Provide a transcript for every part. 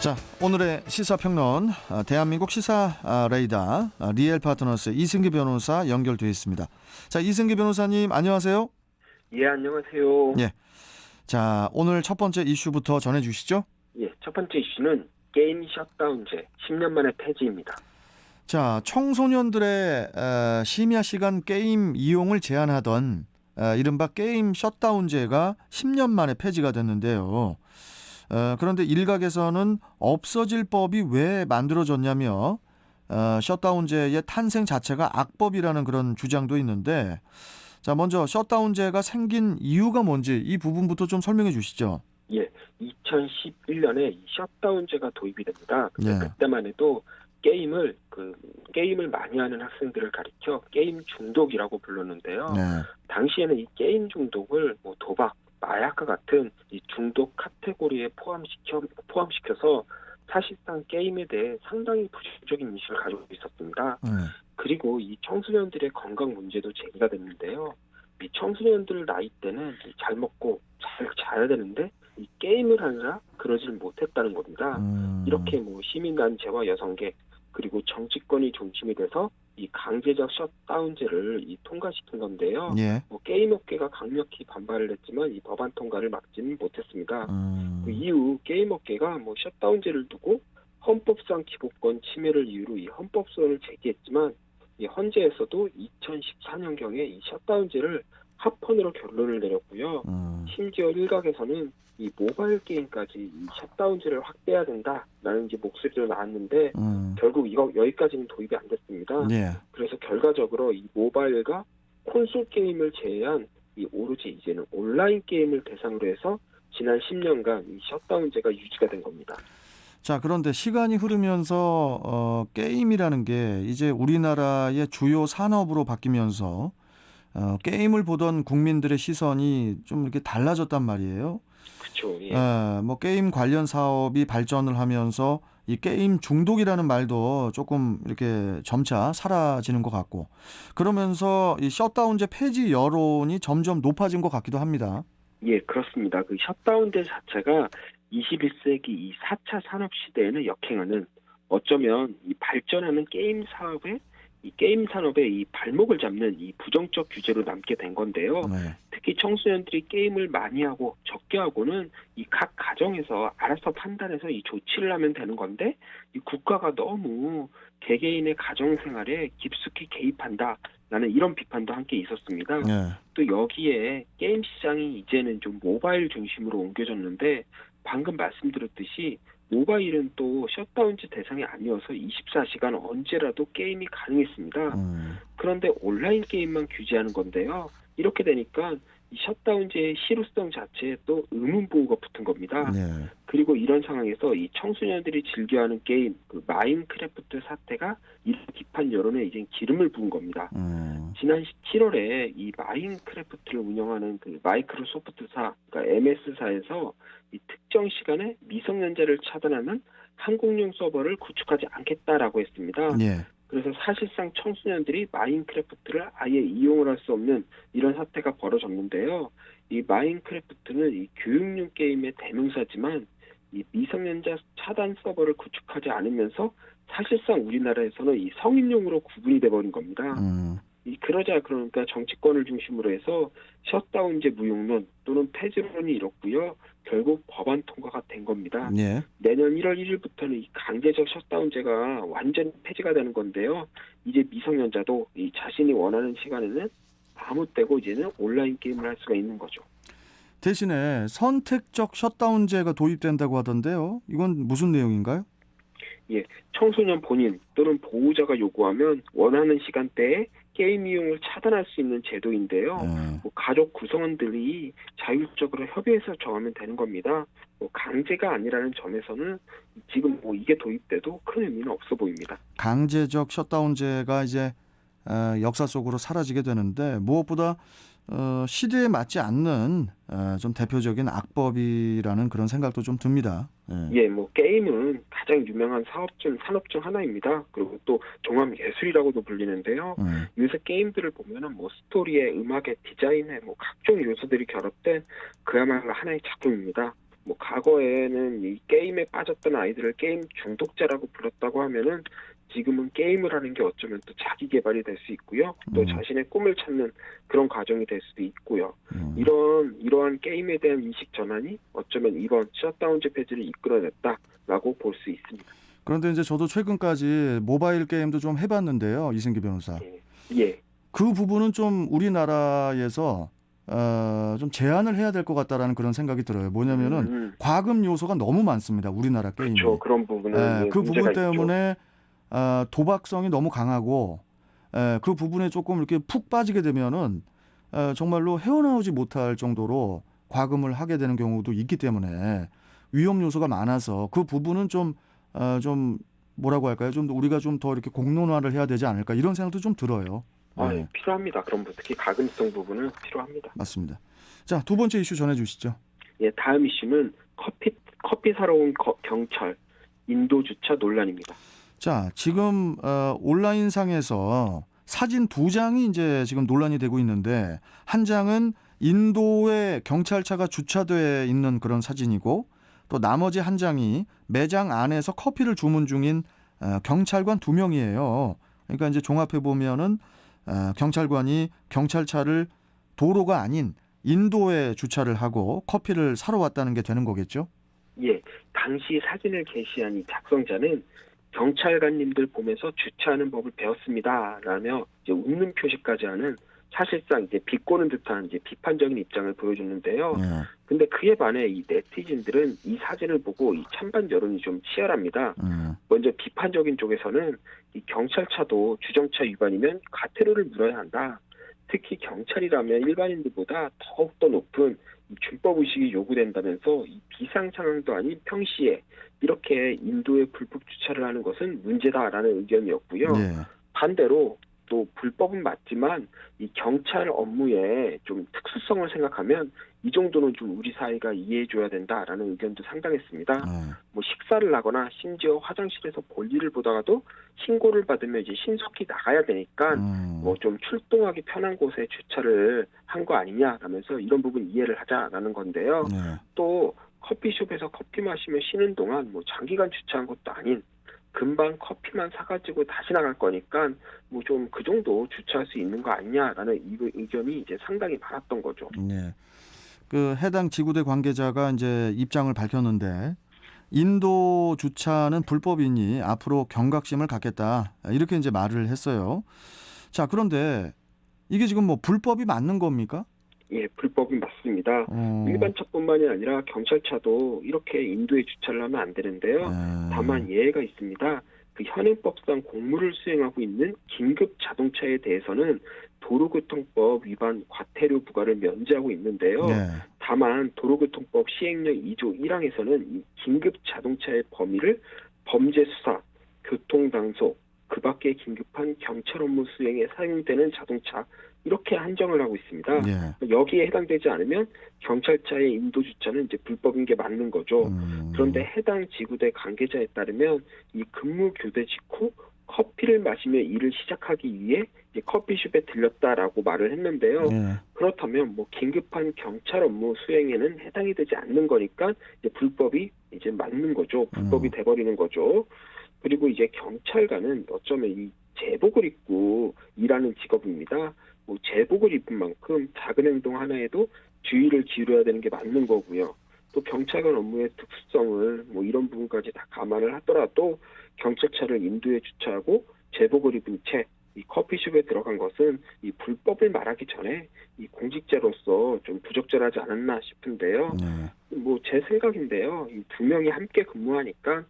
자, 오늘의 시사평론, 대한민국 시사 레이더 리엘 파트너스 이승기 변호사 연결되어 있습니다. 자, 이승기 변호사님 안녕하세요. 예, 안녕하세요. 예. 자, 오늘 첫 번째 이슈부터 전해주시죠. 예, 첫 번째 이슈는 게임 셧다운제 10년 만의 폐지입니다. 자, 청소년들의 심야 시간 게임 이용을 제한하던 이른바 게임 셧다운제가 10년 만에 폐지가 됐는데요. 그런데 일각에서는 없어질 법이 왜 만들어졌냐며 셧다운제의 탄생 자체가 악법이라는 그런 주장도 있는데, 자, 먼저 셧다운제가 생긴 이유가 뭔지 이 부분부터 좀 설명해 주시죠. 예, 2011년에 이 셧다운제가 도입이 됩니다. 예. 그때만 해도 게임을 많이 하는 학생들을 가리켜 게임 중독이라고 불렀는데요. 네. 당시에는 이 게임 중독을 뭐 도박, 마약과 같은 이 중독 카테고리에 포함시켜서 사실상 게임에 대해 상당히 부정적인 인식을 가지고 있었습니다. 그리고 이 청소년들의 건강 문제도 제기가 됐는데요. 이 청소년들 나이 때는 잘 먹고 잘 자야 되는데 이 게임을 하느라 그러질 못했다는 겁니다. 이렇게 뭐 시민단체와 여성계 그리고 정치권이 중심이 돼서 이 강제적 셧다운제를 통과시킨 건데요. 예. 뭐 게임업계가 강력히 반발을 했지만 이 법안 통과를 막지는 못했습니다. 그 이후 게임업계가 뭐 셧다운제를 두고 헌법상 기본권 침해를 이유로 이 헌법소원을 제기했지만 이 헌재에서도 2014년경에 이 셧다운제를 합헌으로 결론을 내렸고요. 심지어 일각에서는 이 모바일 게임까지 이 셧다운제를 확대해야 된다라는 이제 목소리도 나왔는데 결국 여기까지는 도입이 안 됐습니다. 예. 그래서 결과적으로 이 모바일과 콘솔 게임을 제외한 이 오로지 이제는 온라인 게임을 대상으로 해서 지난 10년간 이 셧다운제가 유지가 된 겁니다. 자, 그런데 시간이 흐르면서 게임이라는 게 이제 우리나라의 주요 산업으로 바뀌면서 게임을 보던 국민들의 시선이 좀 이렇게 달라졌단 말이에요. 그렇죠. 예. 뭐 게임 관련 사업이 발전을 하면서 이 게임 중독이라는 말도 조금 이렇게 점차 사라지는 것 같고, 그러면서 이 셧다운제 폐지 여론이 점점 높아진 것 같기도 합니다. 예, 그렇습니다. 그 셧다운제 자체가 21세기 이 4차 산업 시대에는 역행하는, 어쩌면 이 발전하는 게임 산업의 이 발목을 잡는 이 부정적 규제로 남게 된 건데요. 네. 특히 청소년들이 게임을 많이 하고 적게 하고는 이 각 가정에서 알아서 판단해서 이 조치를 하면 되는 건데, 이 국가가 너무 개개인의 가정 생활에 깊숙이 개입한다라는 이런 비판도 함께 있었습니다. 네. 또 여기에 게임 시장이 이제는 좀 모바일 중심으로 옮겨졌는데, 방금 말씀드렸듯이 모바일은 또 셧다운제 대상이 아니어서 24시간 언제라도 게임이 가능했습니다. 그런데 온라인 게임만 규제하는 건데요. 이렇게 되니까 이 셧다운제의 실효성 자체에 또 의문부호가 붙은 겁니다. 네. 그리고 이런 상황에서 이 청소년들이 즐겨하는 게임, 그 마인크래프트 사태가 이런 비판 여론에 이제 기름을 부은 겁니다. 지난 7월에 이 마인크래프트를 운영하는 그 마이크로소프트사, 그러니까 MS사에서 이 특정 시간에 미성년자를 차단하는 한국용 서버를 구축하지 않겠다라고 했습니다. 예. 그래서 사실상 청소년들이 마인크래프트를 아예 이용을 할 수 없는 이런 사태가 벌어졌는데요. 이 마인크래프트는 이 교육용 게임의 대명사지만 이 미성년자 차단 서버를 구축하지 않으면서 사실상 우리나라에서는 이 성인용으로 구분이 돼버린 겁니다. 그러니까 정치권을 중심으로 해서 셧다운제 무용론 또는 폐지론이 일었고요. 결국 법안 통과가 된 겁니다. 예. 내년 1월 1일부터는 이 강제적 셧다운제가 완전 폐지가 되는 건데요. 이제 미성년자도 이 자신이 원하는 시간에는 아무 때고 이제는 온라인 게임을 할 수가 있는 거죠. 대신에 선택적 셧다운제가 도입된다고 하던데요. 이건 무슨 내용인가요? 예, 청소년 본인 또는 보호자가 요구하면 원하는 시간대에 게임 이용을 차단할 수 있는 제도인데요. 뭐 가족 구성원들이 자율적으로 협의해서 정하면 되는 겁니다. 뭐 강제가 아니라는 점에서는 지금 뭐 이게 도입돼도 큰 의미는 없어 보입니다. 강제적 셧다운제가 이제 역사 속으로 사라지게 되는데, 무엇보다 시대에 맞지 않는 좀 대표적인 악법이라는 그런 생각도 좀 듭니다. 예, 뭐 게임은 가장 유명한 산업 중 하나입니다. 그리고 또 종합 예술이라고도 불리는데요. 요새 게임들을 보면은 뭐 스토리에, 음악에, 디자인에 뭐 각종 요소들이 결합된 그야말로 하나의 작품입니다. 뭐 과거에는 이 게임에 빠졌던 아이들을 게임 중독자라고 불렀다고 하면은 지금은 게임을 하는 게 어쩌면 또 자기 개발이 될 수 있고요. 또 자신의 꿈을 찾는 그런 과정이 될 수도 있고요. 이러한 게임에 대한 인식 전환이 어쩌면 이번 셧다운제 폐지를 이끌어냈다라고 볼 수 있습니다. 그런데 이제 저도 최근까지 모바일 게임도 좀 해봤는데요, 이승기 변호사. 예. 그 부분은 좀 우리나라에서 좀 제한을 해야 될 것 같다라는 그런 생각이 들어요. 뭐냐면은 과금 요소가 너무 많습니다. 우리나라 게임이. 그렇죠. 그런 부분은 그 문제가 부분 때문에 있죠. 도박성이 너무 강하고 그 부분에 조금 이렇게 푹 빠지게 되면은 정말로 헤어나오지 못할 정도로 과금을 하게 되는 경우도 있기 때문에 위험 요소가 많아서 그 부분은 좀 뭐라고 할까요? 좀 우리가 좀 더 이렇게 공론화를 해야 되지 않을까 이런 생각도 좀 들어요. 예, 필요합니다. 그런 특히 가금성 부분은 필요합니다. 맞습니다. 자, 두 번째 이슈 전해주시죠. 예, 다음 이슈는 커피 사러 온 경찰 인도 주차 논란입니다. 자, 지금 온라인상에서 사진 두 장이 이제 지금 논란이 되고 있는데 한 장은 인도에 경찰차가 주차돼 있는 그런 사진이고 또 나머지 한 장이 매장 안에서 커피를 주문 중인 경찰관 두 명이에요. 그러니까 이제 종합해 보면은 경찰관이 경찰차를 도로가 아닌 인도에 주차를 하고 커피를 사러 왔다는 게 되는 거겠죠? 예, 당시 사진을 게시한 이 작성자는 경찰관님들 보면서 주차하는 법을 배웠습니다라며 이제 웃는 표시까지 하는 사실상 이제 비꼬는 듯한 이제 비판적인 입장을 보여줬는데요. 근데 그에 반해 이 네티즌들은 이 사진을 보고 이 찬반 여론이 좀 치열합니다. 먼저 비판적인 쪽에서는 이 경찰차도 주정차 위반이면 과태료를 물어야 한다. 특히 경찰이라면 일반인들보다 더욱더 높은 이 준법 의식이 요구된다면서 이 비상 상황도 아닌 평시에 이렇게 인도에 불법 주차를 하는 것은 문제다라는 의견이었고요. 반대로 또 불법은 맞지만 이 경찰 업무의 좀 특수성을 생각하면 이 정도는 좀 우리 사회가 이해해줘야 된다라는 의견도 상당했습니다. 뭐 식사를 하거나 심지어 화장실에서 볼일을 보다가도 신고를 받으면 이제 신속히 나가야 되니까 뭐 좀 출동하기 편한 곳에 주차를 한 거 아니냐라면서 이런 부분 이해를 하자라는 건데요. 또 커피숍에서 커피 마시며 쉬는 동안 뭐 장기간 주차한 것도 아닌 금방 커피만 사가지고 다시 나갈 거니까 뭐 좀 그 정도 주차할 수 있는 거 아니냐라는 의견이 이제 상당히 많았던 거죠. 네. 그 해당 지구대 관계자가 이제 입장을 밝혔는데 인도 주차는 불법이니 앞으로 경각심을 갖겠다 이렇게 이제 말을 했어요. 자, 그런데 이게 지금 뭐 불법이 맞는 겁니까? 예, 불법이 맞습니다. 일반 차뿐만이 아니라 경찰차도 이렇게 인도에 주차를 하면 안 되는데요. 다만 예외가 있습니다. 그 현행법상 공무를 수행하고 있는 긴급 자동차에 대해서는 도로교통법 위반 과태료 부과를 면제하고 있는데요. 다만 도로교통법 시행령 2조 1항에서는 이 긴급 자동차의 범위를 범죄 수사, 교통 단속, 그 밖에 긴급한 경찰 업무 수행에 사용되는 자동차 이렇게 한정을 하고 있습니다. 여기에 해당되지 않으면 경찰차의 인도 주차는 이제 불법인 게 맞는 거죠. 그런데 해당 지구대 관계자에 따르면 이 근무 교대 직후 커피를 마시며 일을 시작하기 위해 이제 커피숍에 들렸다라고 말을 했는데요. 그렇다면 뭐 긴급한 경찰 업무 수행에는 해당이 되지 않는 거니까 이제 불법이 이제 맞는 거죠. 불법이 돼버리는 거죠. 그리고 이제 경찰관은 어쩌면 이 제복을 입고 일하는 직업입니다. 뭐 제복을 입은 만큼 작은 행동 하나에도 주의를 기울여야 되는 게 맞는 거고요. 또 경찰관 업무의 특수성을 뭐 이런 부분까지 다 감안을 하더라도 경찰차를 인도에 주차하고 제복을 입은 채 이 커피숍에 들어간 것은 이 불법을 말하기 전에 이 공직자로서 좀 부적절하지 않았나 싶은데요. 뭐 제 생각인데요. 이 두 명이 함께 근무하니까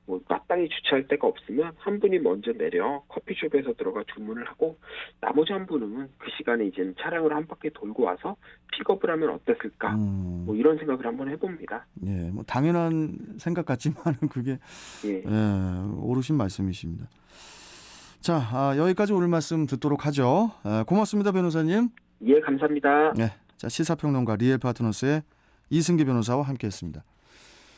뭐 마땅히 주차할 데가 없으면 한 분이 먼저 내려 커피숍에서 들어가 주문을 하고 나머지 한 분은 그 시간에 이제 차량을 한 바퀴 돌고 와서 픽업을 하면 어땠을까? 뭐 이런 생각을 한번 해봅니다. 예, 뭐 당연한 생각 같지만은 그게 옳으신 말씀이십니다. 자, 여기까지 오늘 말씀 듣도록 하죠. 고맙습니다, 변호사님. 예, 감사합니다. 네, 자, 시사평론가 리얼파트너스의 이승기 변호사와 함께했습니다.